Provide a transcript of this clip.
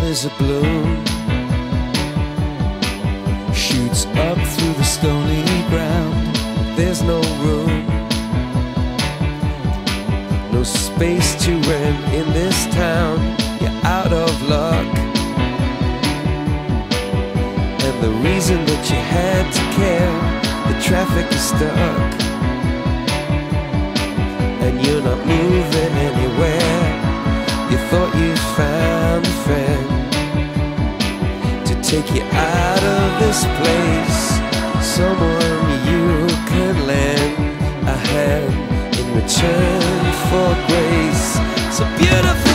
is a bloom, shoots up through the stony ground. There's no room, no space to rent in this town. You're out of luck, and the reason that you had to care, the traffic is stuck, and you're not moving anywhere. You thought you found a friend to take you out of this place, someone you could lend a hand in return for grace. So beautiful.